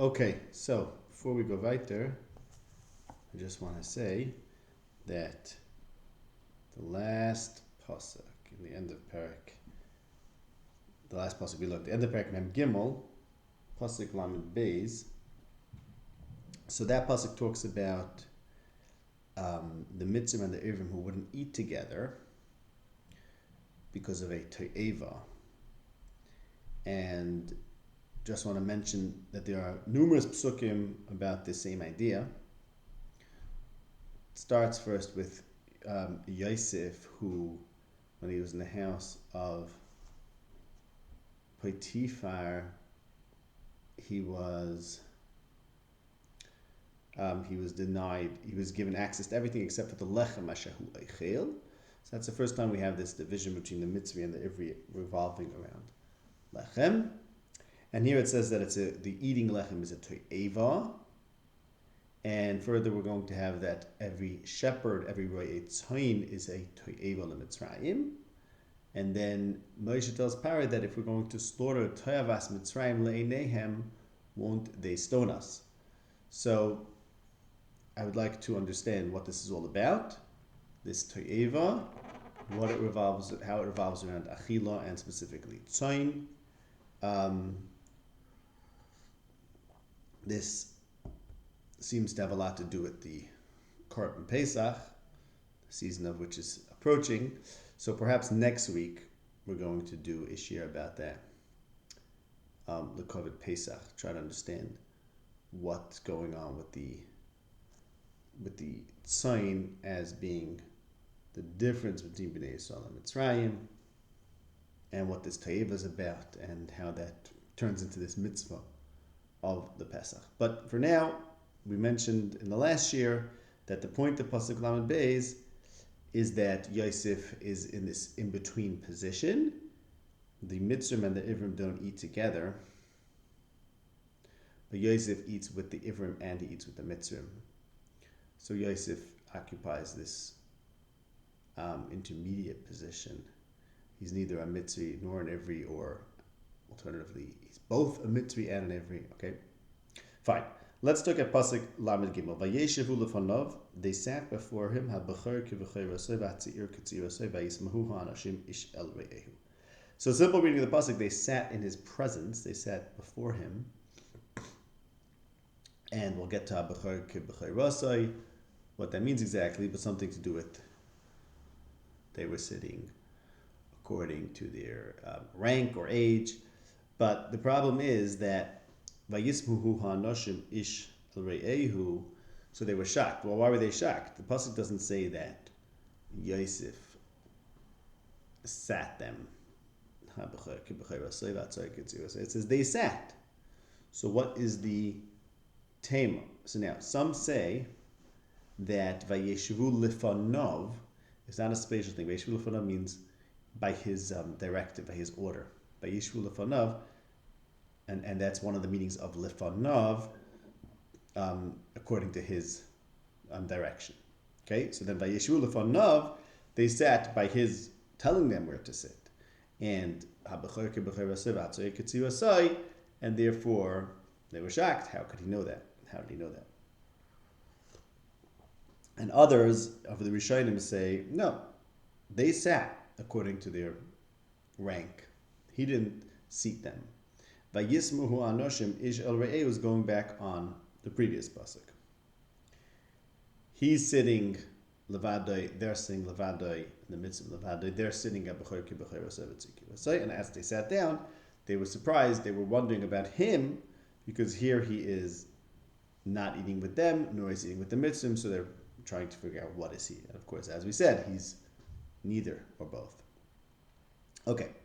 Okay, so before we go weiter, I just want to say that the last pasuk in the end of Parak, the last pasuk we looked, the end of Parak Mem Gimel, pasuk Lamed Beis. So that pasuk talks about the Mitzvah and the Ivrim who wouldn't eat together because of a To'eva. And just want to mention that there are numerous psukim about the same idea. It starts first with Yosef, who, when he was in the house of Potiphar, he was denied. He was given access to everything except for the lechem ashahu eichel. So that's the first time we have this division between the mitzvah and the ivri revolving around lechem. And here it says that the eating lechem is a to'eva. And further, we're going to have that every shepherd, every ro'ei tzayin is a to'eva leMitzrayim. And then Moshe tells Parah that if we're going to slaughter to'evas Mitzrayim le'einehem, won't they stone us? So I would like to understand what this is all about. This to'eva, how it revolves around achila and specifically tzayin. This seems to have a lot to do with the Korban Pesach, the season of which is approaching. So perhaps next week we're going to do a shir about that, the Korban Pesach, try to understand what's going on with the tzayin as being the difference between Bnei Yisrael and Mitzrayim, and what this To'eva is about, and how that turns into this mitzvah of the Pesach. But for now, we mentioned in the last year that the point of Pasuk Lamed Beis is that Yosef is in this in-between position. The Mitzrim and the Ivrim don't eat together, but Yosef eats with the Ivrim and he eats with the Mitzrim. So Yosef occupies this intermediate position. He's neither a Mitzri nor an Ivri, or alternatively, he's both a Mitzri and an Ivri. Okay, fine. Let's look at Pasuk Lamed Gimel. Vayeshevu lefanov, they sat before him, habechor kivechorasoi, v'hatziir katzirasoi, vayismahu ha'anashim ish el re'ehu. So simple reading of the Pasuk, they sat in his presence, they sat before him. And we'll get to habechor kivechorasoi, what that means exactly, but something to do with they were sitting according to their rank or age. But the problem is that Vayismuhu ha'anoshim ish el re'ehu, so they were shocked. Well, why were they shocked? The pasuk doesn't say that Yosef sat them. It says they sat. So what is the tema? So now some say that Vayeshevu lefanov is not a spatial thing. Vayeshevu lefanov means by his directive, by his order. Vayeshevu lefanov, and that's one of the meanings of lefanav, according to his direction. Okay, so then Vayeshevu lefanav, they sat by his telling them where to sit, and and therefore they were shocked. How could he know that? How did he know that? And others of the Rishonim say no, they sat according to their rank. He didn't seat them. Vayismuhu anoshim ish el re'eh was going back on the previous pasuk. He's sitting levadoi, they're sitting levadoi in the midst of levadoi. They're sitting at b'chor ki b'chor rasei, and as they sat down, they were surprised. They were wondering about him because here he is not eating with them, nor is he eating with the mitzvim. So they're trying to figure out what is he. And of course, as we said, he's neither or both. Okay.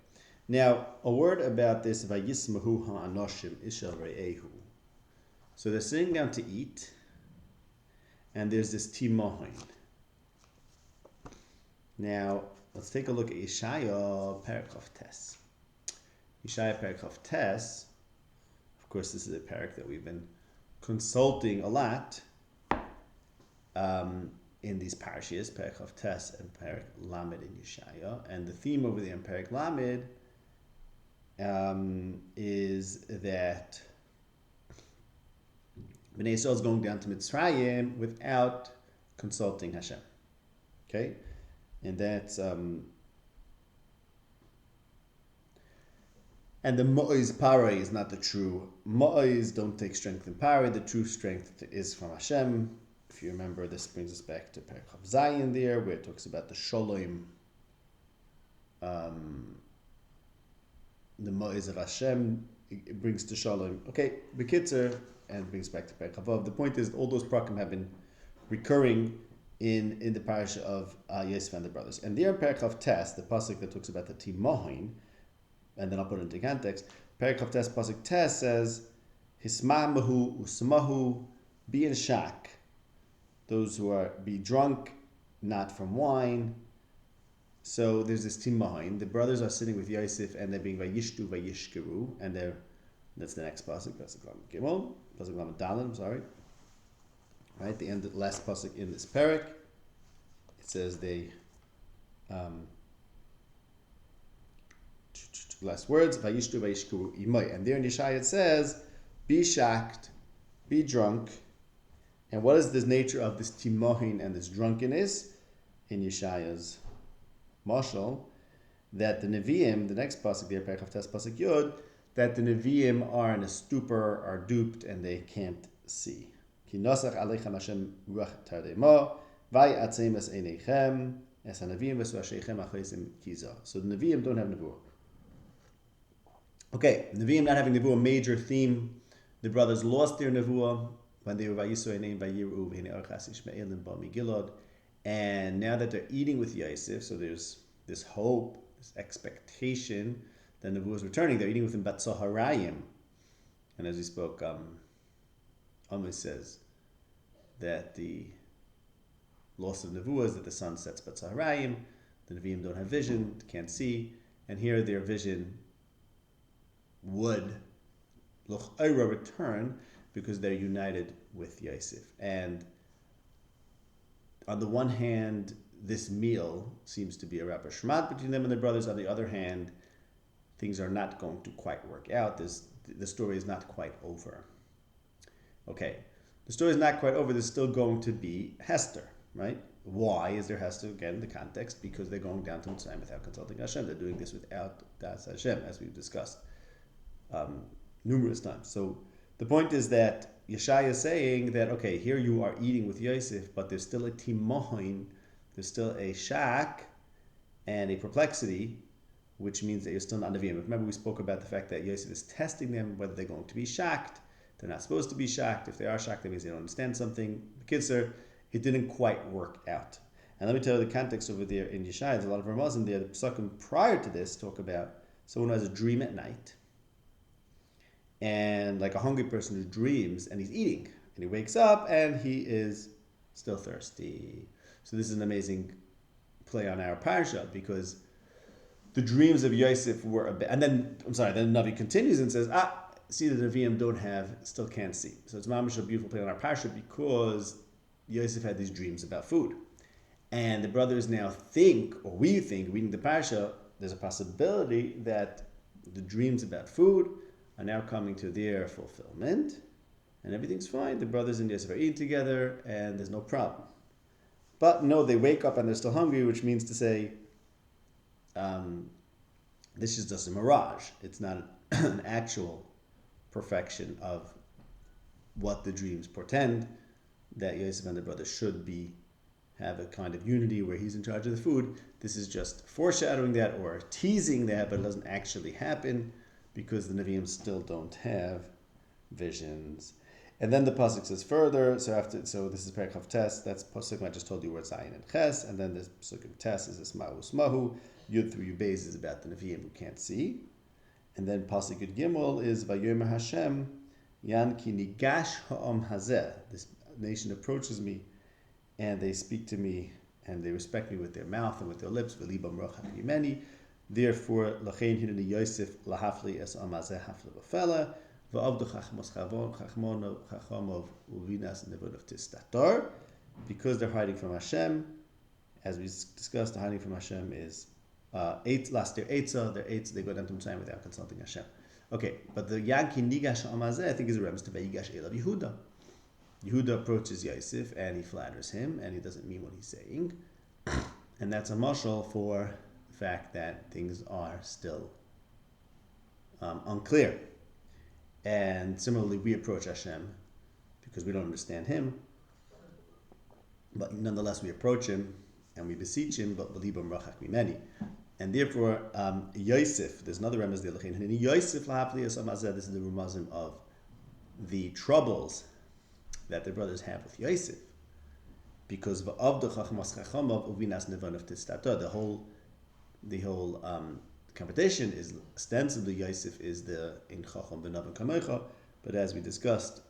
Now, a word about this, Vayismahu ha'anoshim ishel re'ehu. So they're sitting down to eat, and there's this timohin. Now, let's take a look at Yeshaya Parak of Tes. Yeshaya Parak of Tes, of course, this is a parak that we've been consulting a lot in these parashiyas, Parak of Tes and Parak Lamed in Yeshaya. And the theme over there in Parak Lamed is that Bnei Yisrael is going down to Mitzrayim without consulting Hashem. Okay? And that's... and the Mo'ez Parei is not the true. Mo'ez don't take strength in Parei. The true strength is from Hashem. If you remember, this brings us back to Perek Chav Zayin there, where it talks about the Shalom, the Mo'ez of Hashem. It brings to Shalom. Okay, B'kitzer, and brings back to Perek Chavav. The point is, all those prakim have been recurring in the parasha of Yosef and the brothers. And there in Perek Chav Tes, the pasuk that talks about the Timohin, and then I'll put it into context. Perek Chav Tes, pasuk Tes says, Hisma'mahu usmahu, be in shak. Those who are, be drunk, not from wine. So there's this Timohin. The brothers are sitting with Yosef, and they're being Vayishtu Vayishkeru, and that's the next pasuk, pasuk Lam Gimel, pasuk Lam Dalet, I'm sorry. Right, the end, the last pasuk in this parak, it says they, last words, Vayishtu Vayishkeru Imay. And there in Yeshaya it says, be shacked, be drunk. And what is the nature of this timohin and this drunkenness? In Yeshaya's mashal, that the Nevi'im, the next pasuk there, Perek Tes pasuk Yod, that the Nevi'im are in a stupor, are duped, and they can't see. Ki nosach aleichem Hashem ruach tardema, vay'atzem es einechem, es haNevi'im v'su hasheichem achaysim kiza. So the Nevi'im don't have nevuah. Okay, Nevi'im not having nevuah, major theme. The brothers lost their nevuah when they were vayisu einayim vayiru v'hine archas Ishmaelim b'mi Gilad. And now that they're eating with Yosef, so there's this hope, this expectation that nevuah is returning. They're eating with him Batzaharayim. And as we spoke, Amos says that the loss of nevuah is that the sun sets Batzaharayim. The Nevi'im don't have vision, can't see. And here their vision would L'ch'ayra return because they're united with Yosef. And on the one hand, this meal seems to be a rapper shmat between them and their brothers. On the other hand, things are not going to quite work out. The story is not quite over. Okay, the story is not quite over. There's still going to be Hester, right? Why is there Hester? Again, the context, because they're going down to Mitzrayim without consulting Hashem. They're doing this without Das Hashem, as we've discussed numerous times. So the point is that Yeshaya is saying that, okay, here you are eating with Yosef, but there's still a timohin, there's still a shak and a perplexity, which means that you're still not Nevi'im. Remember, we spoke about the fact that Yosef is testing them, whether they're going to be shacked. They're not supposed to be shacked. If they are shacked, that means they don't understand something. The kids are, it didn't quite work out. And let me tell you the context over there in Yeshaya. There's a lot of Ramazim there. The psukim prior to this talk about someone who has a dream at night, and like a hungry person who dreams and he's eating, and he wakes up and he is still thirsty. So this is an amazing play on our parsha, because the dreams of Yosef were a bit, and then the Navi continues and says, see, the Nevi'im still can't see. So it's mamish a beautiful play on our parsha, because Yosef had these dreams about food. And the brothers now think, or we think, reading the parsha, there's a possibility that the dreams about food are now coming to their fulfillment, and everything's fine. The brothers and Yosef are eating together, and there's no problem. But no, they wake up and they're still hungry, which means to say, this is just a mirage. It's not an actual perfection of what the dreams portend, that Yosef and the brothers should have a kind of unity where he's in charge of the food. This is just foreshadowing that or teasing that, but it doesn't actually happen, because the Nevi'im still don't have visions. And then the pasuk says further. So this is Perek Chav Tes. That's pasuk I just told you where it's Zayin and Ches. And then this pasuk of Tes is Ismahu Smahu. Yud through Yud Beis is about the Nevi'im who can't see. And then pasuk Yud Gimel is Vayomer Hashem Yan ki nigash ha'am hazeh. This nation approaches me, and they speak to me, and they respect me with their mouth and with their lips. V'libam rochak yimeni. Therefore, lachein hineni Yosef lahafli es amazeh hafle b'fela v'avdu chachmos chachmon chachamov uvinas nevodav tistator. Because they're hiding from Hashem, as we discussed, the hiding from Hashem is last their Eitzah, they go down to Mitzrayim without consulting Hashem. Okay, but the Yanki Nigash Amazeh, I think, is a reference to Vayigash Elav Yehuda. Yehuda approaches Yosef and he flatters him and he doesn't mean what he's saying. And that's a mashal for the fact that things are still unclear. And similarly, we approach Hashem because we don't understand him, but nonetheless we approach him and we beseech him, but v'libam rachak mimeni. And therefore, Yosef, there's another remez there. Yosef lahapli yasam azeh. This is the remazim of the troubles that the brothers have with Yosef, because the whole competition is ostensibly Yosef is the in chacham v'nav kamecha, but as we discussed,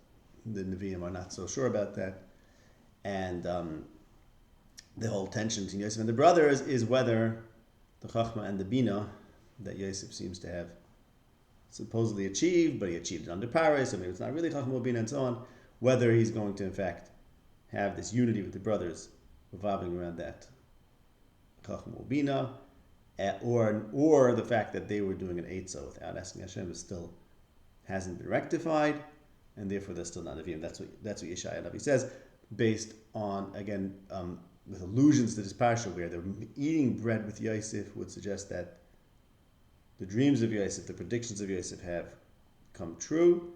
the Nevi'im are not so sure about that, and the whole tension between Yosef and the brothers is whether the chachma and the bina that Yosef seems to have supposedly achieved, but he achieved it under Paris, so maybe it's not really chachma bina and so on, whether he's going to in fact have this unity with the brothers revolving around that chachma bina, or the fact that they were doing an eitzah without asking Hashem still hasn't been rectified, and therefore they're still not Nevi'im. That's what Yeshaya Navi says, based on, again, with allusions to this parsha where they're eating bread with Yosef would suggest that the dreams of Yosef, the predictions of Yosef have come true,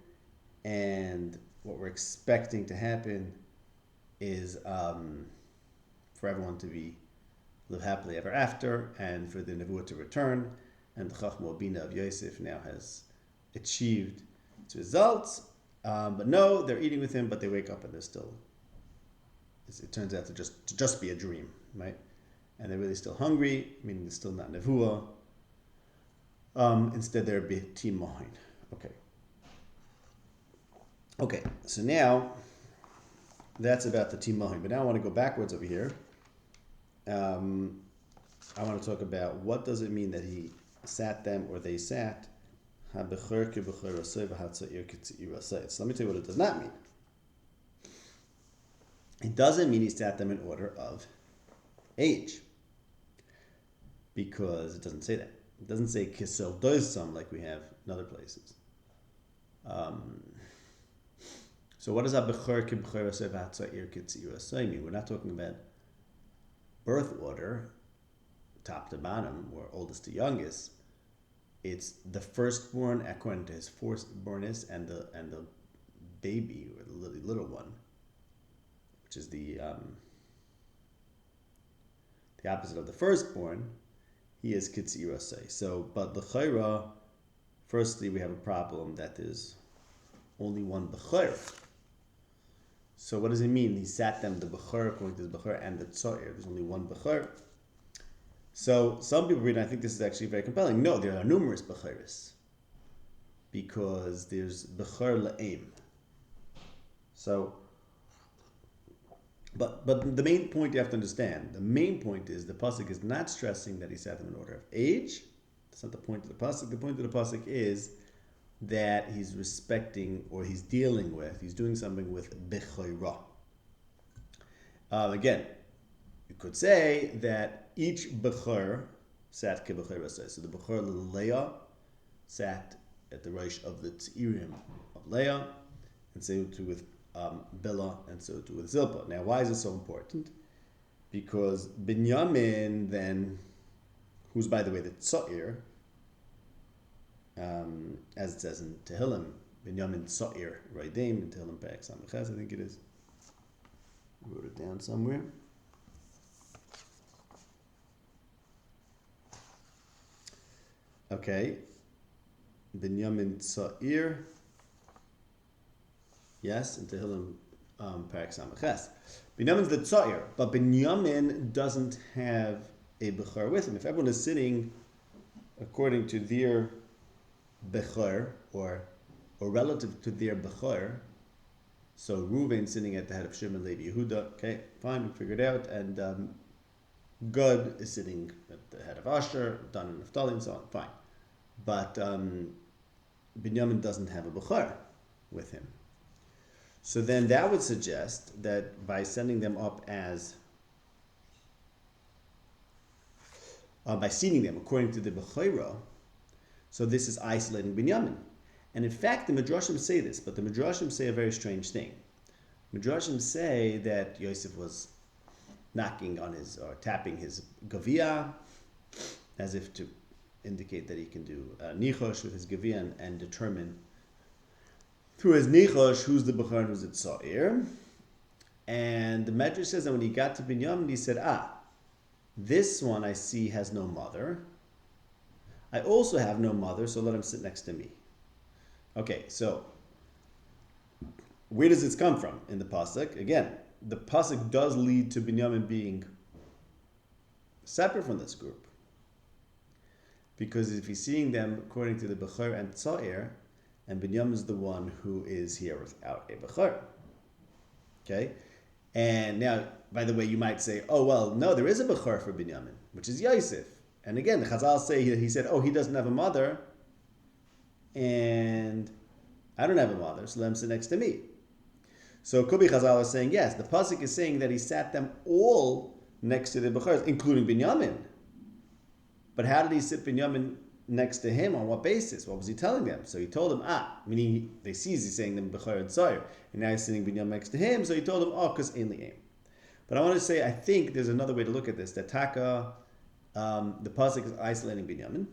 and what we're expecting to happen is for everyone to live happily ever after, and for the Nevuah to return, and the Chachma Bina of Yosef now has achieved its results. But no, they're eating with him, but they wake up and they're still, it turns out to just be a dream, right? And they're really still hungry, meaning they're still not Nevuah. Instead they're B'tim Mohin. Okay, so now that's about the Timohin. But now I want to go backwards over here. I want to talk about what does it mean that he sat them or they sat. So let me tell you what it does not mean. It doesn't mean he sat them in order of age, because it doesn't say that. It doesn't say kisel doisam like we have in other places. So what does abechor kibchor yosef hatza'ir kitzir mean? We're not talking about birth order, top to bottom, or oldest to youngest. It's the firstborn according to his firstbornness, and the baby or the little one, which is the opposite of the firstborn. He is kitzir say. So, but the chayra, firstly, we have a problem that there's only one bechor. So what does it mean? He sat them, the bechor, according to the bechor, and the tzo'ir. There's only one bechor. So some people read, and I think this is actually very compelling. No, there are numerous bechoros, because there's bechor la'im. So, but the main point you have to understand, the main point is the pasuk is not stressing that he sat them in order of age. That's not the point of the pasuk. The point of the pasuk is that he's respecting, or he's dealing with, he's doing something with bechorah. Again, you could say that each bechor sat kebechor raseh. So the bechor Leah sat at the rosh of the tzirim of Leah, and so too with Bilhah, and so too with Zilpah. Now, why is it so important? Because Binyamin then, who's by the way the tza'ir, as it says in Tehillim, Binyamin tza'ir Raidim, in Tehillim Perek Samachez, I think it is. I wrote it down somewhere. Okay, Binyamin tza'ir. Yes, in Tehillim Perek Samachez. Binyamin's the tza'ir, but Binyamin doesn't have a bechor with him. If everyone is sitting according to their bechor, or relative to their bechor, so Reuven sitting at the head of Shimon, Levi, Yehuda, okay, fine, we figured it out, and Gad is sitting at the head of Asher, Dan and Naphtali, and so on, fine. But Binyamin doesn't have a bechor with him. So then that would suggest that by sending them up as, by seating them according to the bechorah, so this is isolating Binyamin. And in fact, the Midrashim say this, but the Midrashim say a very strange thing. Midrashim say that Yosef was knocking on his, or tapping his gavia, as if to indicate that he can do nichosh with his gavia and determine through his nichosh who's the bechor and who's the tza'ir. And the Medrash says that when he got to Binyamin, he said, this one I see has no mother. I also have no mother, so let him sit next to me. Okay, so where does this come from in the pasuk? Again, the pasuk does lead to Binyamin being separate from this group, because if he's seeing them according to the bechor and tza'ir, and Binyamin is the one who is here without a bechor. Okay, and now, by the way, you might say, oh well, no, there is a bechor for Binyamin, which is Yosef. And again, the Chazal say he said, oh, he doesn't have a mother, and I don't have a mother, so let him sit next to me. So Kubi Chazal is saying, yes, the pasuk is saying that he sat them all next to the Bechor, including Binyamin. But how did he sit Binyamin next to him? On what basis? What was he telling them? So he told them, meaning they see he's saying them Bechor and Tza'ir, and now he's sitting Binyamin next to him, so he told them, because in the aim. But I want to say, I think there's another way to look at this, that Taka, the pasuk is isolating Binyamin,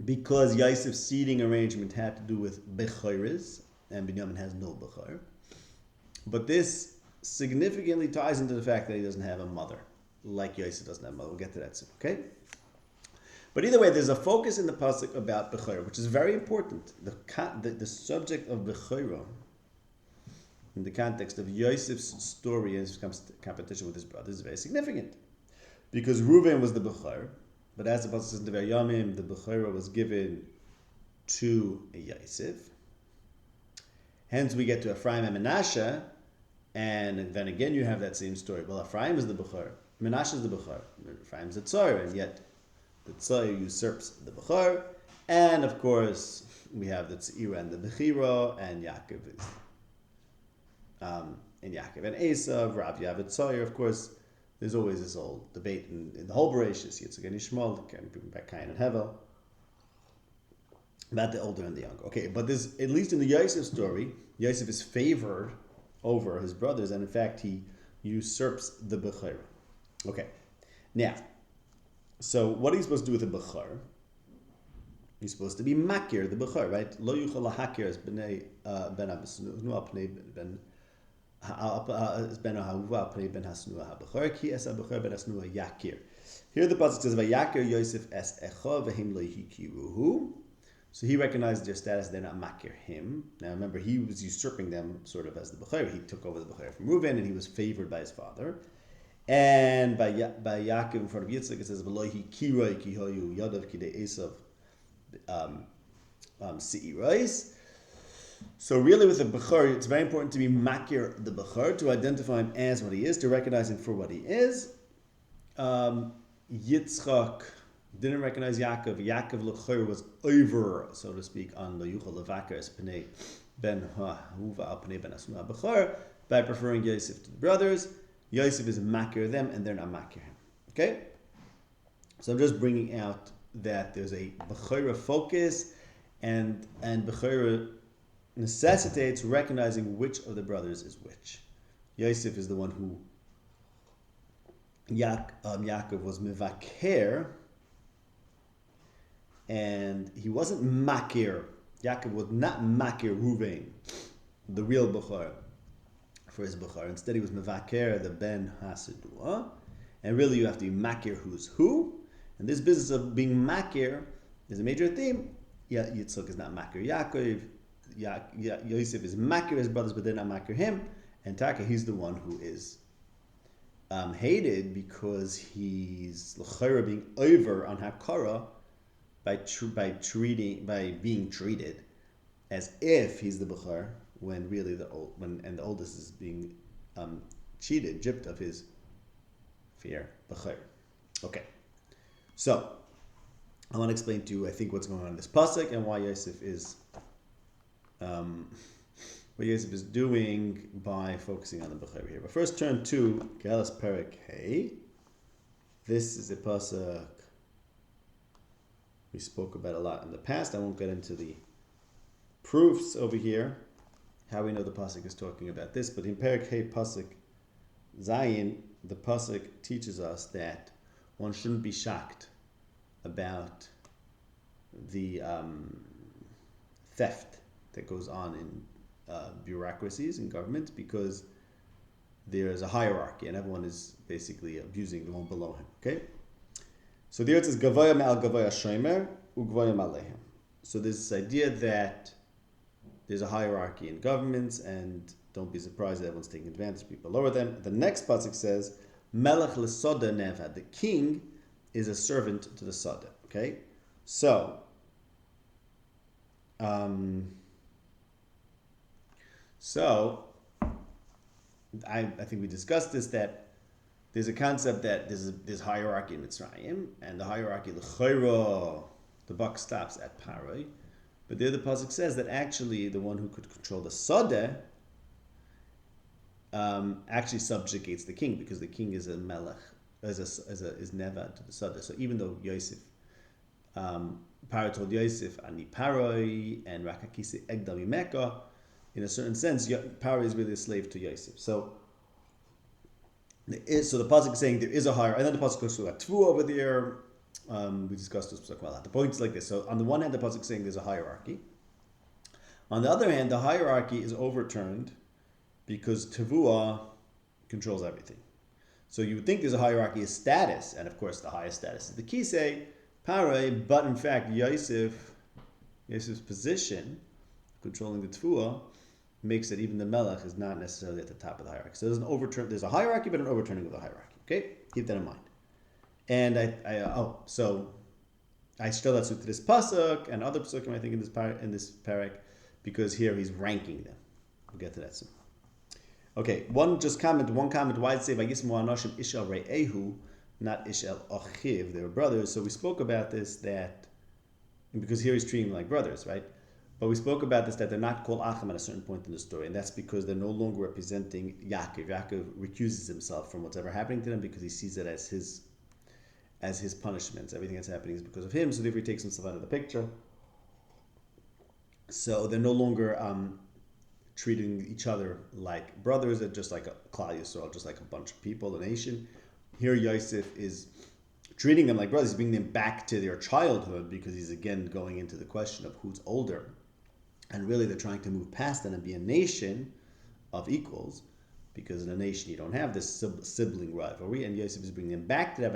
because Yosef's seating arrangement had to do with Bechoris, and Binyamin has no Bechor. But this significantly ties into the fact that he doesn't have a mother, like Yosef doesn't have a mother. We'll get to that soon, okay? But either way, there's a focus in the pasuk about Bechor, which is very important. The subject of Bechorah, in the context of Yosef's story and his competition with his brothers, is very significant. Because Reuven was the Bechor, but as the pasuk says in the Yamim, the Bechorah was given to Yosef. Hence we get to Ephraim and Menashe, and then again you have that same story. Well, Ephraim is the Bechor, Menashe is the Bechor, Ephraim is the Tza'ir, and yet the Tza'ir usurps the Bechor, and of course we have the Tza'ira and the Bechira, and Yaakov is and Yaakov and Esav, Rav Yavid Tza'ir. Of course, there's always this old debate in the whole Bereshis, Yitzchak and Yishmael, back Cain and Hevel, about the older and the younger. Okay, but there's, at least in the Yosef story, Yosef is favored over his brothers, and in fact he usurps the Bechor. Okay, now, so what are you supposed to do with the Bechor? You're supposed to be makir the Bechor, right? Lo yuchal lahakir as ben abisnu ben ben ahavuva pnei ben hasnua habechor ki es habechor ben hasnua yakir. Here the pasuk says vayakir Yosef S10 v'him lo yikiruhu. So he recognized their status; they're not makir him. Now remember, he was usurping them sort of as the Bechor. He took over the Bechor from Reuven, and he was favored by his father. And by Yaakov in front of Yitzchak, it says v'lo yikiroi ki hoyu yadav kidei Esav Seirais. So really with the Bechor, it's very important to be makir the Bechor, to identify him as what he is, to recognize him for what he is. Yitzchak didn't recognize Yaakov. Yaakov l'chor was over, so to speak, on the yuchal levaker as pnei ben ha'huva al pnei ben hasnua Bechor, by preferring Yosef to the brothers. Yosef is makir them, and they're not makir him. Okay? So I'm just bringing out that there's a Bechorah focus, and Bechorah necessitates recognizing which of the brothers is which. Yosef is the one who Yaakov was mevaker, and he wasn't makir. Yaakov was not makir Reuven, the real Bechor, for his Bechor. Instead, he was mevaker, the ben hasidua, and really you have to be makir who's who. And this business of being makir is a major theme. Yitzchak is not makir Yaakov. Yosef is makir his brothers, but they're not makir him. And Taka, he's the one who is hated because he's l'chayra being over on Hakara by being treated as if he's the Bechor, when really the oldest is being cheated, gypped of his fair Bechor. Okay. So, I want to explain to you, I think, what's going on in this pasuk and why Yosef is, what Yosef is doing by focusing on the Bechor here. But first, turn to Gehalas Perek Hey. This is a pasuk we spoke about a lot in the past. I won't get into the proofs over here, how we know the pasuk is talking about this. But in Perek Hey pasuk Zayin, the pasuk teaches us that one shouldn't be shocked about the theft that goes on in bureaucracies and governments, because there is a hierarchy and everyone is basically abusing the one below him. Okay, so there it says Gavoya me'al Gavoya shomer u'Gavoya ma'alehem. So there's this idea that there's a hierarchy in governments, and don't be surprised that everyone's taking advantage of people lower them. The next pasuk says Melech l'soda nevad. The king is a servant to the soda. Okay, so I think we discussed this, that there's a concept that there's hierarchy in Mitzrayim, and the hierarchy, the buck stops at Paroi. But there the pasuk says that actually the one who could control the Sodeh actually subjugates the king, because the king is a melech, is nevad to the Sodeh. So even though Yosef, Paro told Yosef, Ani Paroi, and Rakakise Egdami Mecca, in a certain sense, Paro is really a slave to Yosef. So the pasuk is saying there is a hierarchy, and then the pasuk goes to Tvu over there. We discussed this pasuk well. The point is like this. So on the one hand, the pasuk is saying there's a hierarchy. On the other hand, the hierarchy is overturned because Tavua controls everything. So you would think there's a hierarchy of status, and of course the highest status is the Kisei, Paroi, but in fact Yosef's position, controlling the Tavua, makes it even the Melech is not necessarily at the top of the hierarchy. So there's a hierarchy, but an overturning of the hierarchy. Okay? Keep that in mind. And so I still that's to this pasuk and other pasukim, I think, in this parak, because here he's ranking them. We'll get to that soon. Okay, one comment. Why did it say Vayismu Anoshim Ishal Re'ehu, not Ishal Achiv? They were brothers. So we spoke about this, that because here he's treating them like brothers, right? But we spoke about this, that they're not called Achim at a certain point in the story, and that's because they're no longer representing Yaakov. Yaakov recuses himself from what's ever happening to them because he sees it as his punishments. Everything that's happening is because of him, so therefore he takes himself out of the picture. So they're no longer treating each other like brothers, they're just like a Klal Yisrael, just like a bunch of people, a nation. Here Yosef is treating them like brothers, he's bringing them back to their childhood, because he's again going into the question of who's older. And really they're trying to move past that and be a nation of equals, because in a nation you don't have this sibling rivalry, and Yosef is bringing them back to that.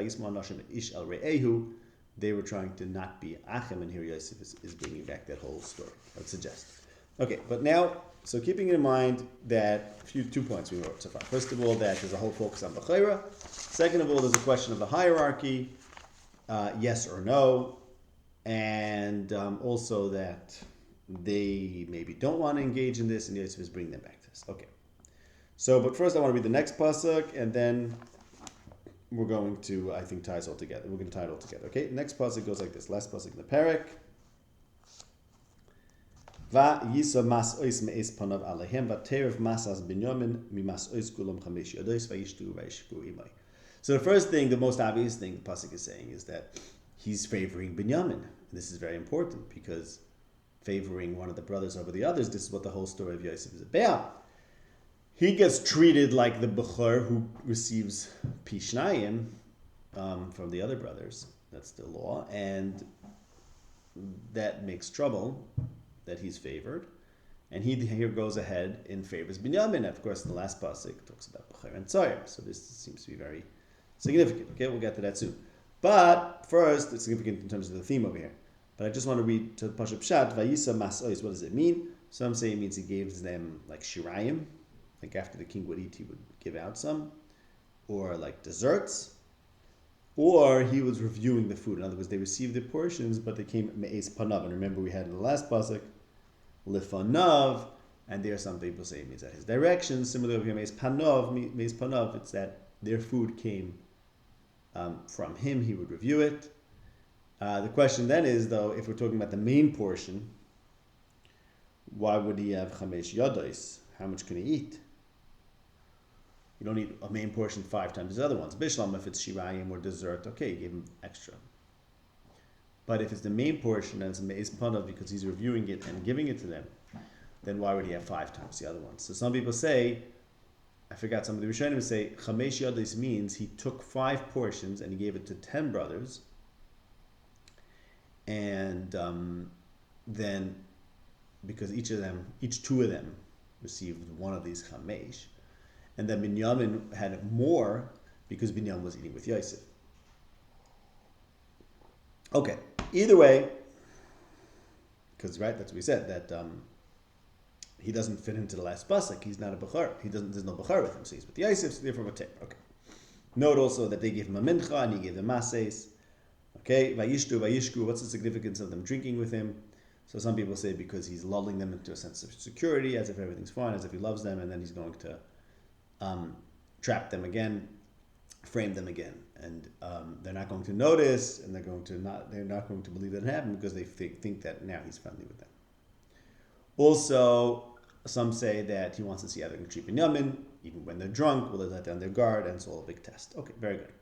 They were trying to not be Achim, and here Yosef is bringing back that whole story, I would suggest. Okay, but now, so keeping in mind that 2 points we wrote so far. First of all, that there's a whole focus on Bechira. Second of all, there's a question of the hierarchy, yes or no, and also that they maybe don't want to engage in this, and Yosef is bringing them back to this. Okay. So, but first I want to read the next pasuk, and then we're going to, I think, tie it all together. We're going to tie it all together. Okay, next pasuk goes like this. Last pasuk in the parak. Va yisa mas ois me'es panav alehem va terev masas binyamin mi mas ois kulam chamesh yadois vayishtu vayishku imay. So the first thing, the most obvious thing the pasuk is saying is that he's favoring Binyamin. This is very important, because favoring one of the brothers over the others, this is what the whole story of Yosef is about. He gets treated like the Bechor who receives Pishnayim from the other brothers. That's the law. And that makes trouble, that he's favored. And he here goes ahead and favors Binyamin. Of course, in the last pasuk, it talks about Bechor and Tzoyer. So this seems to be very significant. Okay, we'll get to that soon. But first, it's significant in terms of the theme over here. But I just want to read to the Pashup Pshat, Vayisa Mas'ois. What does it mean? Some say it means he gives them like shirayim, like after the king would eat, he would give out some, or like desserts, or he was reviewing the food. In other words, they received the portions, but they came me'ez panav. And remember, we had in the last pasuk lifanav, and there some people say it means that his direction. Similarly, over here me'ez panav, it's that their food came from him. He would review it. The question then is, though, if we're talking about the main portion, why would he have chamesh yadois? How much can he eat? You don't eat a main portion 5 times the other ones. Bishlam, if it's shirayim or dessert, okay, you give him extra. But if it's the main portion and it's a meis panav because he's reviewing it and giving it to them, then why would he have 5 times the other ones? So some people say, I forgot, some of the Rishonim say, Chamesh Yadis means he took 5 portions and he gave it to 10 brothers. And then, because each 2 of them received one of these Chamesh. And then Binyamin had more because Binyamin was eating with Yosef. Okay, either way, because right, that's what we said, that he doesn't fit into the last pasuk. He's not a bechor. There's no bechor with him, so he's with Yosef, so therefore we're okay. Note also that they gave him a mincha and he gave them mases. Okay, vayishku, what's the significance of them drinking with him? So some people say because he's lulling them into a sense of security, as if everything's fine, as if he loves them, and then he's going to trap them again, frame them again, and they're not going to notice, and they're not going to believe that it happened because they think that now he's friendly with them. Also, some say that he wants to see how they're going to treat Binyamin, even when they're drunk, will they let down their guard, and it's all a big test. Okay, very good.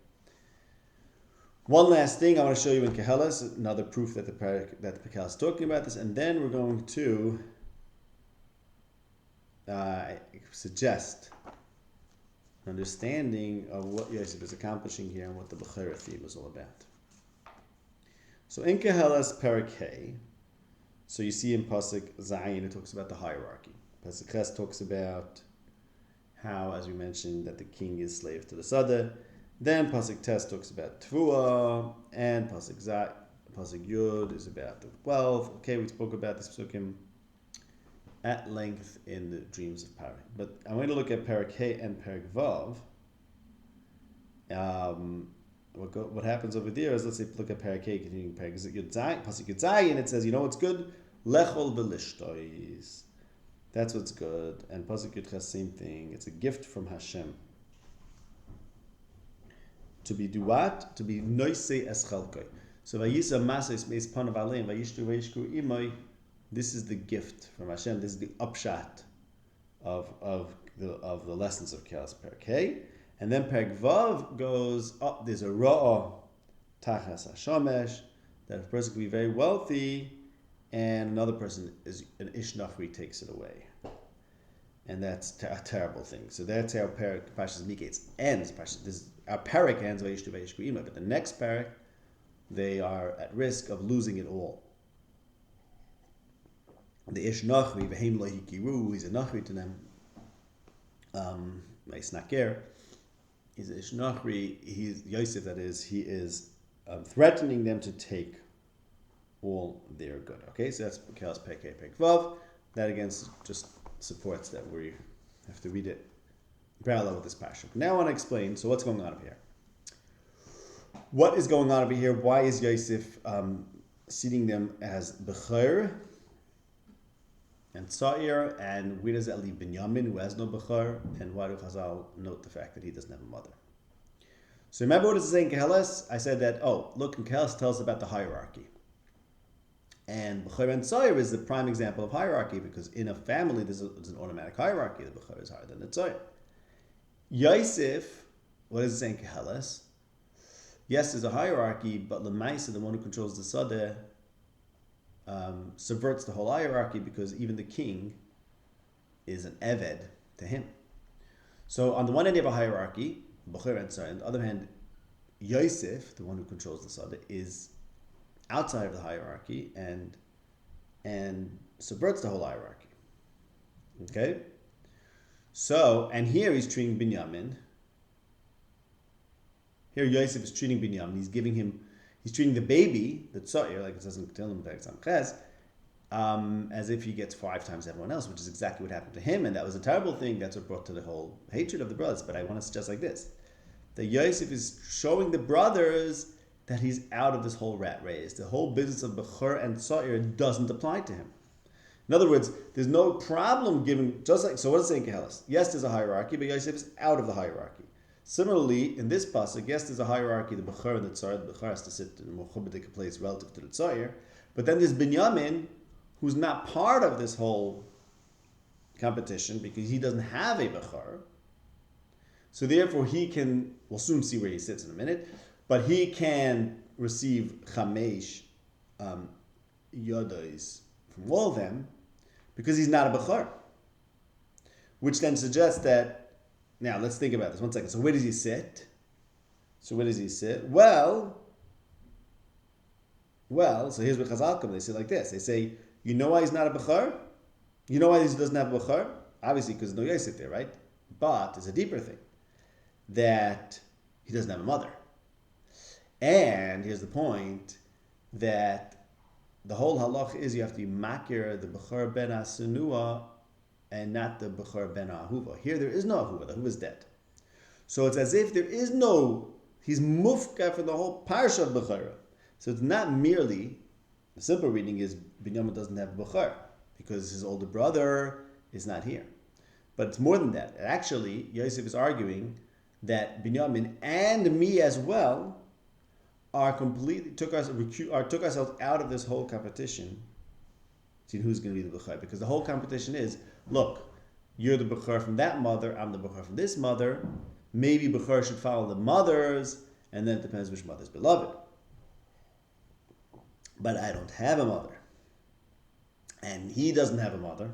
One last thing I want to show you in Kehelas, another proof that the Pekel is talking about this, and then we're going to suggest an understanding of what Yosef is accomplishing here and what the Bechira theme is all about. So in Kehelas Parakeh, so you see in Pasuk Zayin, it talks about the hierarchy. Pasuk Ches talks about how, as we mentioned, that the king is slave to the Sadeh. Then Pasuk Tes talks about Tvua, and Pasuk Yud is about the wealth. Okay, we spoke about this psukim at length in the dreams of Parak. But I'm going to look at Parak He and Parak Vav. What happens over there is, let's say, look at Parak He, continuing Parak Yud Zayin, Pasuk Yud Zayin, it says, you know what's good? Lechol v'lishtois. That's what's good. And Pasuk Yud Ches, same thing. It's a gift from Hashem. To be do what? To be noisei es chalkoi. So vayisa mases meis panav aleim vayishtu vayishku imoi. This is the gift from Hashem. This is the upshot of the lessons of Kehelas Parak He. And then Parak Vav goes, there's a ra'ah tachas hashamesh, that a person can be very wealthy and another person is an ish nachri takes it away. And that's a terrible thing. So that's how Parak Pashas Miketz ends. Our Parak ends vayishtu vayishku imoi, but the next Parak, they are at risk of losing it all. The ish nachri v'heim lo hikiru, he's a nachri to them. Snaker, he's a ish nachri. He's Yosef. That is, he is threatening them to take all their good. Okay, so that's Kehelas Parak He Parak Vav. That again just supports that we have to read it in parallel with this parsha. Now I want to explain. So what's going on over here? What is going on over here? Why is Yosef seating them as bechor and Sa'ir, and where does that leave Binyamin, who has no Bechor, and why do Chazal note the fact that he doesn't have a mother? So remember what it says in Kehelas? I said that, look, in Kehelas tells us about the hierarchy. And Bechor and Sa'ir is the prime example of hierarchy, because in a family there's an automatic hierarchy. The Bechor is higher than the Sa'ir. Yosef, what does it say in Kehelas? Yes, there's a hierarchy, but Lemaisa, the one who controls the Sadeh, subverts the whole hierarchy, because even the king is an eved to him. So on the one hand you have a hierarchy, Bechor and Sa'ir. On the other hand, Yosef, the one who controls the Sadeh, is outside of the hierarchy and subverts the whole hierarchy. Okay? So, and here he's treating Binyamin. Here Yosef is treating Binyamin. He's treating the baby, the Tza'ir, like it says in Ketelim Perek Ches, as if he gets 5 times everyone else, which is exactly what happened to him, and that was a terrible thing. That's what brought to the whole hatred of the brothers. But I want to suggest like this: that Yosef is showing the brothers that he's out of this whole rat race. The whole business of Bechor and Tza'ir doesn't apply to him. In other words, there's no problem giving, just like, so what does it say in Kehelas? Yes, there's a hierarchy, but Yosef is out of the hierarchy. Similarly, in this pasuk, yes, there's a hierarchy, the Bechor and the Tza'ir. The Bechor has to sit in a more chubadik place relative to the Tza'ir. But then there's Binyamin, who's not part of this whole competition because he doesn't have a Bechor. So therefore we'll soon see where he sits in a minute, but he can receive Chamesh yodos from all of them because he's not a bechor. Which then suggests that, now let's think about this 1 second. So where does he sit? Well, so here's what Chazal come. They say like this. They say, you know why he's not a bechor? You know why he doesn't have a bechor? Obviously because no Yosef there, right? But there's a deeper thing. That he doesn't have a mother. And here's the point, that the whole halach is you have to be makir the bechor ben asenua and not the bechor ben ahuva. Here there is no ahuva. The ahuva is dead. So it's as if there is no, he's mufka for the whole parsha of bechora. So it's not merely, the simple reading is Binyamin doesn't have bechor because his older brother is not here. But it's more than that. Actually, Yosef is arguing that Binyamin and me as well are completely took ourselves out of this whole competition. See who's going to be the bechor, because the whole competition is, look, you're the bechor from that mother, I'm the bechor from this mother. Maybe bechor should follow the mothers, and then it depends which mother's beloved. But I don't have a mother, and he doesn't have a mother,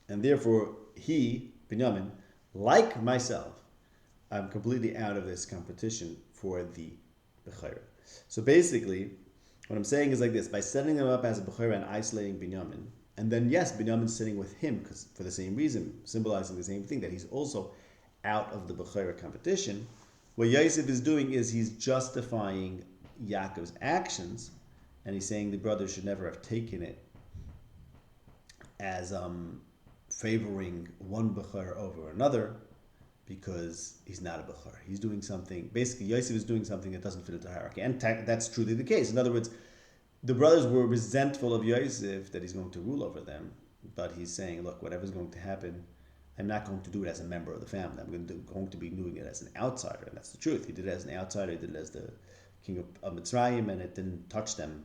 and therefore he, Binyamin, like myself, I'm completely out of this competition for the bechor. So basically, what I'm saying is like this: by setting them up as a bechor and isolating Binyamin, and then yes, Binyamin's sitting with him because for the same reason, symbolizing the same thing, that he's also out of the bechor competition. What Yosef is doing is he's justifying Yaakov's actions, and he's saying the brothers should never have taken it as favoring one bechor over another, because he's not a bechor. He's doing something, basically Yosef is doing something that doesn't fit into the hierarchy. And that's truly the case. In other words, the brothers were resentful of Yosef that he's going to rule over them, but he's saying, look, whatever's going to happen, I'm not going to do it as a member of the family. I'm going to be doing it as an outsider, and that's the truth. He did it as an outsider, he did it as the king of Mitzrayim, and it didn't touch them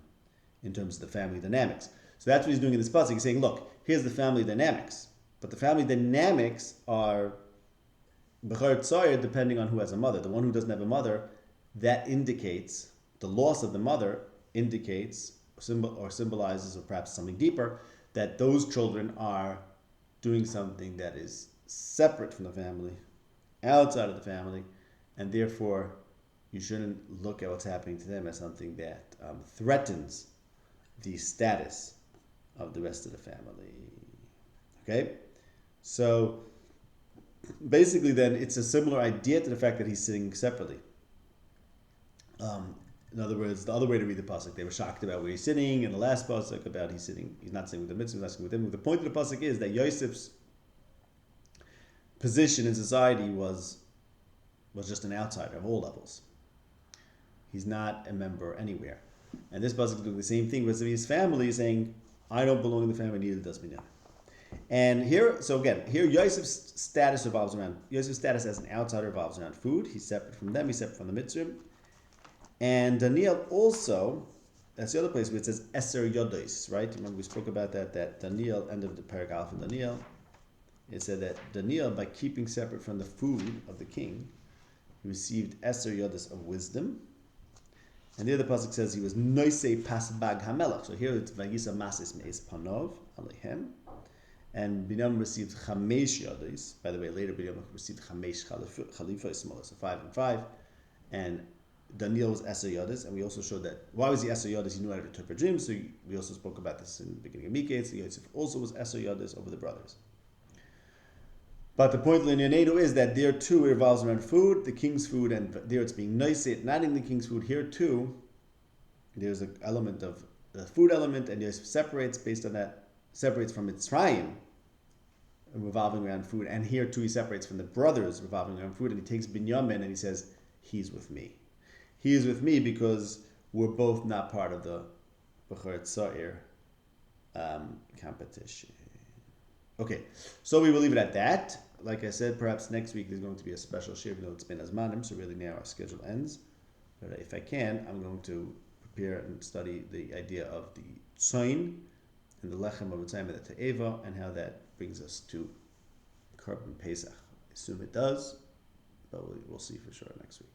in terms of the family dynamics. So that's what he's doing in this pasuk. He's saying, look, here's the family dynamics, but the family dynamics are bechor tzoyer depending on who has a mother. The one who doesn't have a mother, that indicates, the loss of the mother indicates or symbolizes, or perhaps something deeper, that those children are doing something that is separate from the family, outside of the family, and therefore you shouldn't look at what's happening to them as something that threatens the status of the rest of the family. Okay? So basically then it's a similar idea to the fact that he's sitting separately. In other words, the other way to read the pasuk, they were shocked about where he's sitting in the last pasuk about he's not sitting with the mitzvah, he's not sitting with them. The point of the pasuk is that Yosef's position in society was just an outsider of all levels. He's not a member anywhere. And this pasuk is doing the same thing with his family, saying, I don't belong in the family, neither does Binyamin. And here Yosef's status as an outsider revolves around food. He's separate from them, he's separate from the mitzvah. And Daniel also, that's the other place where it says S10 yodos, right? Remember we spoke about that Daniel, end of the paragraph in Daniel. It said that Daniel, by keeping separate from the food of the king, he received S10 yodos of wisdom. And the other pasuk says he was noisei pasbag hamelach. So here it's vayisa masis meis panov alehem. And Binyamin received chamesh yodos. By the way, later Binyamin received chamesh chalifos, so 5 and 5. And Daniel was S10 yodos, and we also showed that why was he S10 yodos? He knew how to interpret dreams. So we also spoke about this in the beginning of Miketz. Yosef also was S10 yodos over the brothers. But the point of L'Nyanenu is that there too it revolves around food, the king's food, and there it's being noised, not in the king's food. Here too, there's an element of the food element, and Yosef separates based on that, separates from Mitzrayim, revolving around food, and here too he separates from the brothers revolving around food, and he takes Binyamin and he says, he's with me. He is with me because we're both not part of the bechor tzoyer competition. Okay, so we will leave it at that. Like I said, perhaps next week there's going to be a special shir, even though it's been azmanim, so really now our schedule ends. But if I can, I'm going to prepare and study the idea of the tzoin and the lechem of Mitzrayim and the te'eva, and how that brings us to Korban Pesach. I assume it does, but we'll see for sure next week.